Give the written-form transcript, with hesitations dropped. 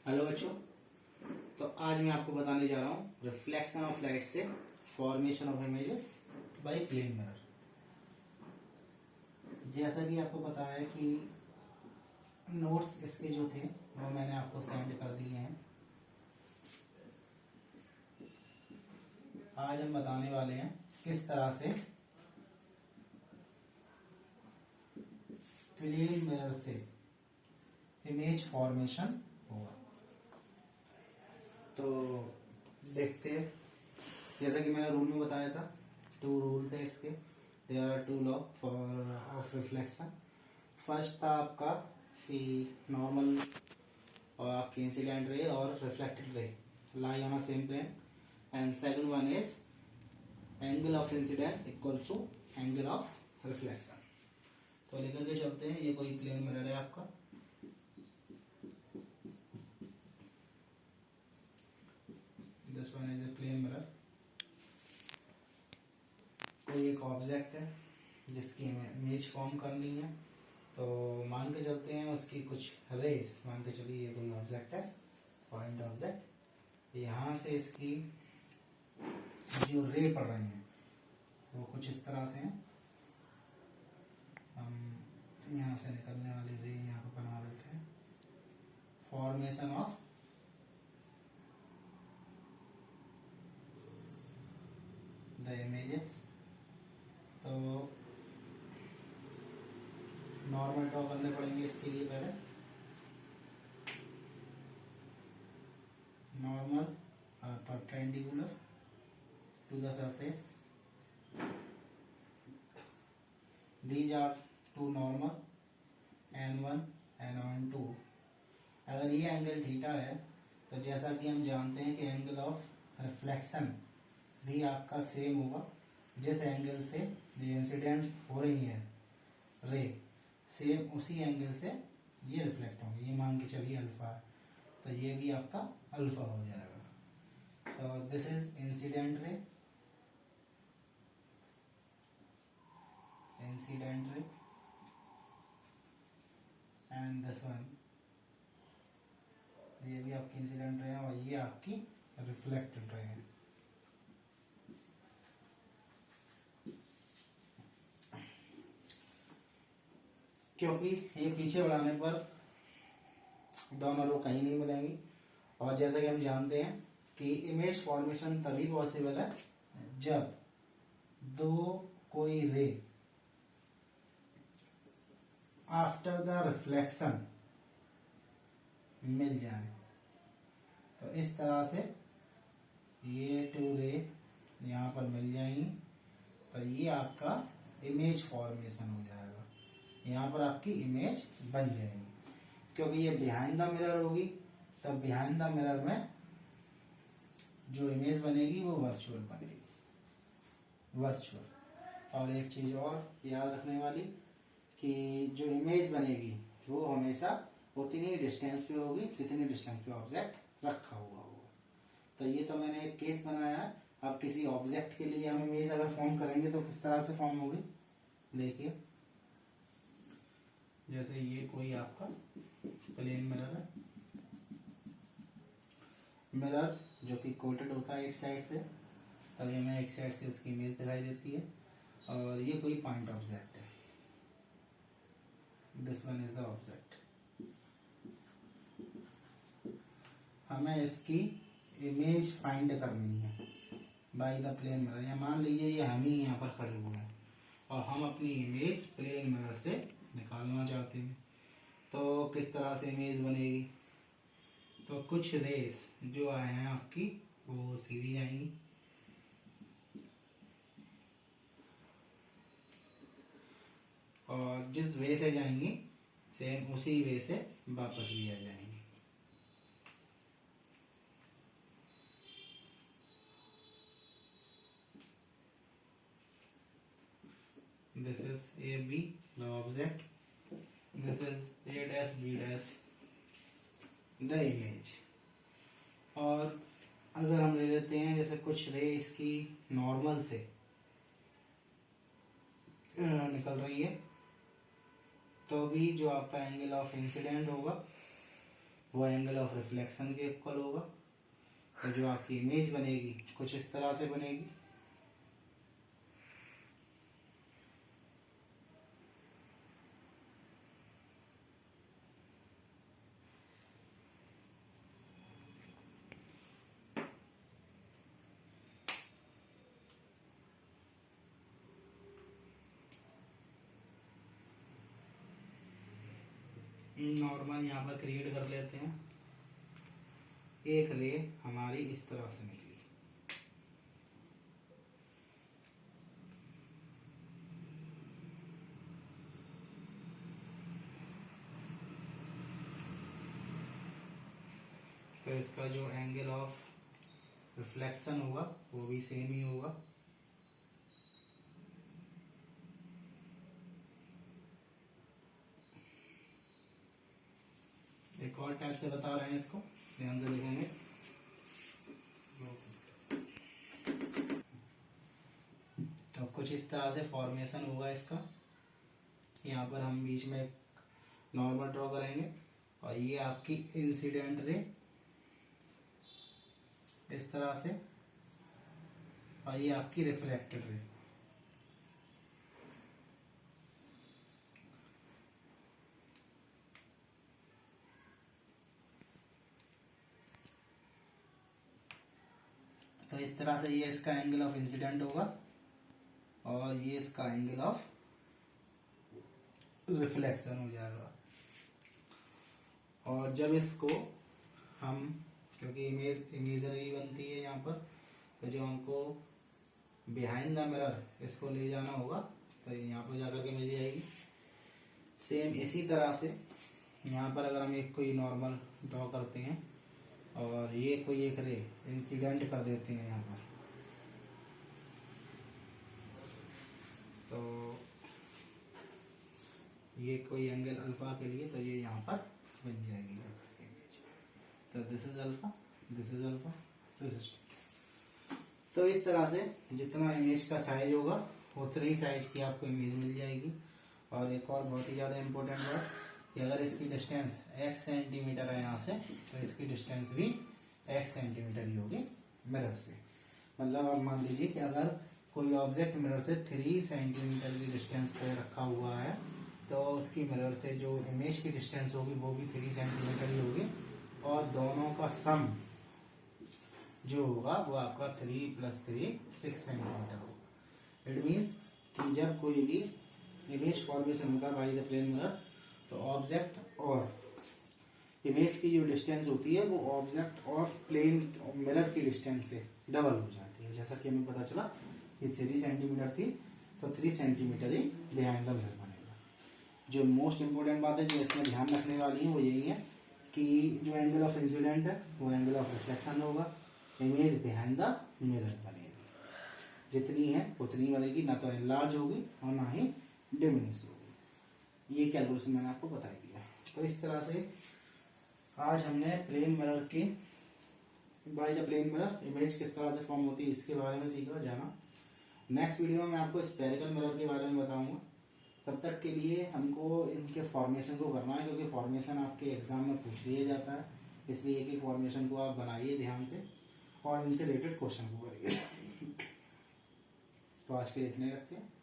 Hello बच्चों। तो आज मैं आपको बताने जा रहा हूँ रिफ्लेक्शन ऑफ लाइट से formation of images by plane mirror. जैसा कि आपको पता है कि नोट्स इसके जो थे वो मैंने आपको सेंड कर दिए हैं। आज हम बताने वाले हैं किस तरह से प्लेन मिरर से इमेज फॉर्मेशन होगा। तो देखते हैं, जैसा कि मैंने रूल में बताया था, 2 रूल थे इसके। There are 2 law for of reflection. First था आपका कि नॉर्मल और आपकी इंसिडेंट रे और reflected ray lie on a same plane, and second one is angle of incidence equal to angle of reflection. तो लेकर के चलते हैं। ये कोई प्लेन मिरर है आपका, this one is a plane mirror. कोई एक ऑब्जेक्ट है जिसकी इमेज फॉर्म करनी है, तो मान के चलते हैं उसकी कुछ रेस, मान के चलिए ये कोई ऑब्जेक्ट है, पॉइंट ऑब्जेक्ट। यहाँ से इसकी जो रे पड़ रही हैं वो कुछ इस तरह से हैं। हम यहाँ से निकलने वाली रे यहाँ पर बना देते हैं। Formation of the images. तो नॉर्मल ड्रॉ करने पड़ेंगे इसके लिए। पहले normal perpendicular to the surface, these are two normal n1 and n2। अगर ये एंगल थीटा है तो जैसा कि हम जानते हैं कि एंगल ऑफ रिफ्लेक्शन भी आपका सेम होगा। जिस एंगल से ये इंसिडेंट हो रही है रे, सेम उसी एंगल से ये रिफ्लेक्ट होंगे। ये मान के चलिए अल्फा है, तो ये भी आपका अल्फा हो जाएगा। तो this is incident ray, incident ray, and this one, ये भी आपकी इंसिडेंट रे है और ये आपकी रिफ्लेक्टेड रे है। क्योंकि ये पीछे बढ़ाने पर दोनों रो कहीं नहीं मिलेंगी, और जैसा कि हम जानते हैं कि इमेज फॉर्मेशन तभी पॉसिबल है जब दो कोई रे आफ्टर द रिफ्लेक्शन मिल जाए। तो इस तरह से ये 2 रे यहाँ पर मिल जाएंगी, तो ये आपका इमेज फॉर्मेशन हो जाएगा। यहाँ पर आपकी इमेज बन जाएगी। क्योंकि ये बिहाइंड द मिरर होगी, तो बिहाइंड द मिरर में जो इमेज बनेगी वो वर्चुअल बनेगी, वर्चुअल। और एक चीज और याद रखने वाली कि जो इमेज बनेगी वो हमेशा उतनी ही डिस्टेंस पे होगी जितनी डिस्टेंस पे ऑब्जेक्ट रखा हुआ होगा। तो ये तो मैंने एक केस बनाया है। अब किसी ऑब्जेक्ट के लिए हम इमेज अगर फॉर्म करेंगे तो किस तरह से फॉर्म होगी, देखिए। जैसे ये कोई आपका प्लेन मिरर है, मिरर जो कि कोटेड होता है एक साइड से, तभी हमें एक साइड से उसकी इमेज दिखाई देती है। और ये कोई पॉइंट ऑब्जेक्ट है, this one is the object. हमें इसकी इमेज फाइंड करनी है बाय द प्लेन मिरर। या मान लीजिए ये हम ही यहाँ पर खड़े हुए हैं और हम अपनी इमेज प्लेन मिरर से निकालना चाहते हैं। तो किस तरह से इमेज बनेगी, तो कुछ रेस जो आए हैं आपकी वो सीधी आएंगी, और जिस वे से जाएंगी सेम उसी वे से वापस भी आ जाएंगी। This is AB, the object. This is A dash B dash, the image। और अगर हम ले लेते हैं जैसे कुछ रे इसकी नॉर्मल से निकल रही है, तो भी जो आपका एंगल ऑफ इंसिडेंट होगा वो एंगल ऑफ रिफ्लेक्शन के इक्वल होगा। तो जो आपकी इमेज बनेगी कुछ इस तरह से बनेगी। नॉर्मल यहाँ पर क्रिएट कर लेते हैं। एक रे हमारी इस तरह से निकली। तो इसका जो एंगल ऑफ रिफ्लेक्शन होगा वो भी सेम ही होगा। एक और टाइप से बता रहे हैं, इसको ध्यान से देखेंगे। तो कुछ इस तरह से फॉर्मेशन होगा इसका। यहाँ पर हम बीच में एक नॉर्मल ड्रॉ करेंगे और ये आपकी इंसिडेंट रे इस तरह से, और ये आपकी रिफ्लेक्टेड रे। तो इस तरह से ये इसका एंगल ऑफ इंसिडेंट होगा और ये इसका एंगल ऑफ रिफ्लेक्शन हो जाएगा। और जब इसको हम, क्योंकि इमेजरी बनती है यहाँ पर, तो जो हमको बिहाइंड द मिरर इसको ले जाना होगा तो यहाँ पर जाकर के मिल जाएगी। सेम इसी तरह से यहाँ पर अगर हम एक कोई नॉर्मल ड्रॉ करते हैं और ये कोई एक रे इंसिडेंट कर देते हैं यहाँ पर, तो ये कोई एंगल अल्फा के लिए, तो ये यहाँ पर बन जाएगी इमेज। तो this is alpha, this is alpha, this is. तो इस तरह से जितना इमेज का साइज होगा उतनी ही साइज की आपको इमेज मिल जाएगी। और एक और बहुत ही ज़्यादा इम्पोर्टेंट बात कि अगर इसकी डिस्टेंस x सेंटीमीटर है यहाँ से, तो इसकी डिस्टेंस भी x सेंटीमीटर ही होगी मिरर से। मतलब आप मान लीजिए कि अगर कोई ऑब्जेक्ट मिरर से 3 सेंटीमीटर की डिस्टेंस पे रखा हुआ है, तो उसकी मिरर से जो इमेज की डिस्टेंस होगी वो भी 3 सेंटीमीटर ही होगी, और दोनों का सम जो होगा वो आपका 3 + 3 6 सेंटीमीटर होगा। इट मीन्स कि जब कोई भी इमेज फॉर्मेशन होता है बाय द प्लेन मिरर, तो ऑब्जेक्ट और इमेज की जो डिस्टेंस होती है वो ऑब्जेक्ट और प्लेन मिरर की डिस्टेंस से डबल हो जाती है। जैसा कि हमें पता चला कि 3 सेंटीमीटर थी, तो 3 centimetre he behind the mirror बनेगा। जो मोस्ट इंपोर्टेंट बात है जो इसमें ध्यान रखने वाली है वो यही है कि जो एंगल ऑफ इंसिडेंट है वो एंगल ऑफ रिफ्लेक्शन होगा, इमेज बिहाइंड द मिरर बनेगी। जितनी है उतनी बनेगी, ना तो एनलार्ज होगी और ना ही डिमिनिश होगी। ये कैलकुलेशन मैंने आपको बता दिया। तो इस तरह से आज हमने प्लेन मिरर के by the plane mirror image किस तरह से फॉर्म होती है इसके बारे में सीखा, जाना। नेक्स्ट वीडियो में मैं आपको स्फेरिकल मिरर के बारे में बताऊंगा। तब तक के लिए हमको इनके फॉर्मेशन को करना है, क्योंकि फॉर्मेशन आपके एग्जाम में पूछ लिया जाता है, इसलिए एक फॉर्मेशन को आप बनाइए ध्यान से और इनसे रिलेटेड क्वेश्चन को करिए। तो आज के लिए इतने रखते हैं।